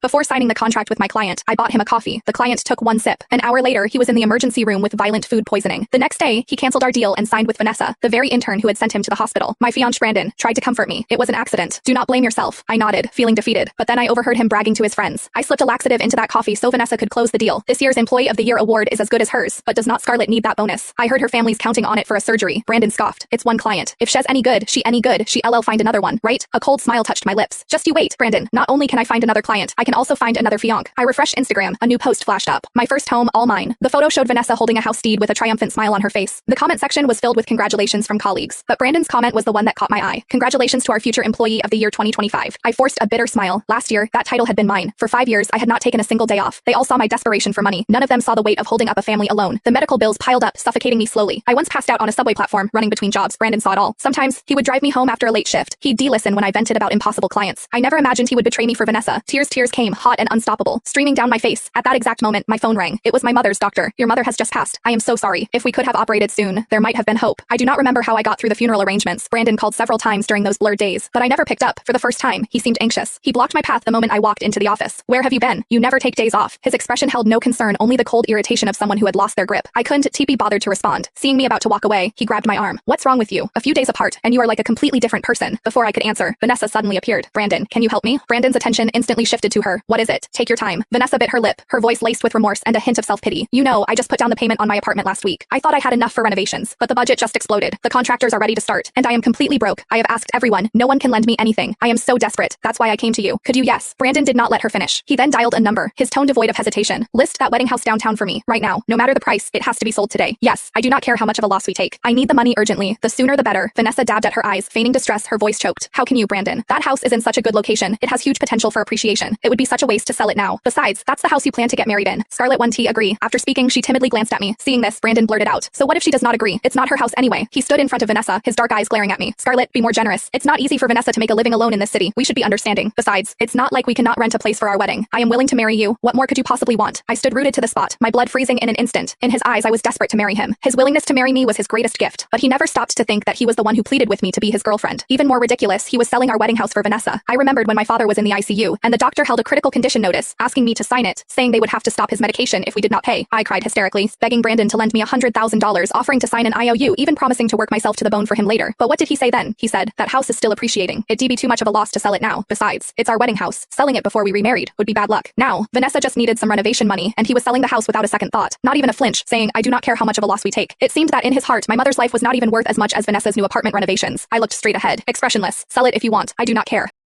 Before signing the contract with my client, I bought him a coffee. The client took one sip. An hour later, he was in the emergency room with violent food poisoning. The next day, he canceled our deal and signed with Vanessa, the very intern who had sent him to the hospital. My fiancé Brandon tried to comfort me. It was an accident. Do not blame yourself. I nodded, feeling defeated. But then I overheard him bragging to his friends. I slipped a laxative into that coffee so Vanessa could close the deal. This year's Employee of the Year award is as good as hers, but does not Scarlett need that bonus? I heard her family's counting on it for a surgery. Brandon scoffed. It's one client. If she's any good, she LL find another one, right? A cold smile touched my lips. Just you wait, Brandon. Not only can I find another client, I can also find another fiancé. I refreshed Instagram. A new post flashed up. My first home, all mine. The photo showed Vanessa holding a house deed with a triumphant smile on her face. The comment section was filled with congratulations from colleagues, but Brandon's comment was the one that caught my eye. Congratulations to our future Employee of the Year 2025. I forced a bitter smile. Last year, that title had been mine. For 5 years, I had not taken a single day off. They all saw my desperation for money. None of them saw the weight of holding up a family alone. The medical bills piled up, suffocating me slowly. I once passed out on a subway platform, running between jobs. Brandon saw it all. Sometimes, he would drive me home after a late shift. He'd de-listen when I vented about impossible clients. I never imagined he would betray me for Vanessa. Tears came, hot and unstoppable, streaming down my face. At that exact moment, my phone rang. It was my mother's doctor. Your mother has just passed. I am so sorry. If we could have operated soon, there might have been hope. I do not remember how I got through the funeral arrangements. Brandon called several times during those blurred days, but I never picked up. For the first time, he seemed anxious. He blocked my path the moment I walked into the office. Where have you been? You never take days off. His expression held no concern, only the cold irritation of someone who had lost their grip. I couldn't be bothered to respond. Seeing me about to walk away, he grabbed my arm. What's wrong with you? A few days apart, and you are like a completely different person. Before I could answer, Vanessa suddenly appeared. Brandon, can you help me? Brandon's attention instantly shifted to her. What is it? Take your time. Vanessa bit her lip, her voice laced with remorse and a hint of self-pity. You know, I just put down the payment on my apartment last week. I thought I had enough for renovations, but the budget just exploded. The contractors are ready to start, and I am completely broke. I have asked everyone. No one can lend me anything. I am so desperate. That's why I came to you. Could you? Yes. Brandon did not let her finish. He then dialed a number, his tone devoid of hesitation. List that wedding house downtown for me, right now. No matter the price, it has to be sold today. Yes, I do not care how much of a loss we take. I need the money urgently. The sooner the better. Vanessa dabbed at her eyes, feigning distress, her voice choked. How can you, Brandon? That house is in such a good location. It has huge potential for appreciation. It would be such a waste to sell it now. Besides, that's the house you plan to get married in. Scarlett 1T agree. After speaking, she timidly glanced at me. Seeing this, Brandon blurted out. So what if she does not agree? It's not her house anyway. He stood in front of Vanessa, his dark eyes glaring at me. Scarlett, be more generous. It's not easy for Vanessa to make a living alone in this city. We should be understanding. Besides, it's not like we cannot rent a place for our wedding. I am willing to marry you. What more could you possibly want? I stood rooted to the spot, my blood freezing in an instant. In his eyes, I was desperate to marry him. His willingness to marry me was his greatest gift, but he never stopped to think that he was the one who pleaded with me to be his girlfriend. Even more ridiculous, he was selling our wedding house for Vanessa. I remembered when my father was in the ICU, and the doctor held a critical condition notice, asking me to sign it, saying they would have to stop his medication if we did not pay. I cried hysterically, begging Brandon to lend me $100,000, offering to sign an IOU, even promising to work myself to the bone for him later. But what did he say then? He said, that house is still appreciating. It'd be too much of a loss to sell it now. Besides, it's our wedding house. Selling it before we remarried would be bad luck. Now, Vanessa just needed some renovation money, and he was selling the house without a second thought. Not even a flinch, saying, I do not care how much of a loss we take. It seemed that in his heart, my mother's life was not even worth as much as Vanessa's new apartment renovations. I looked straight ahead, expressionless. Sell it if you want. I do not care.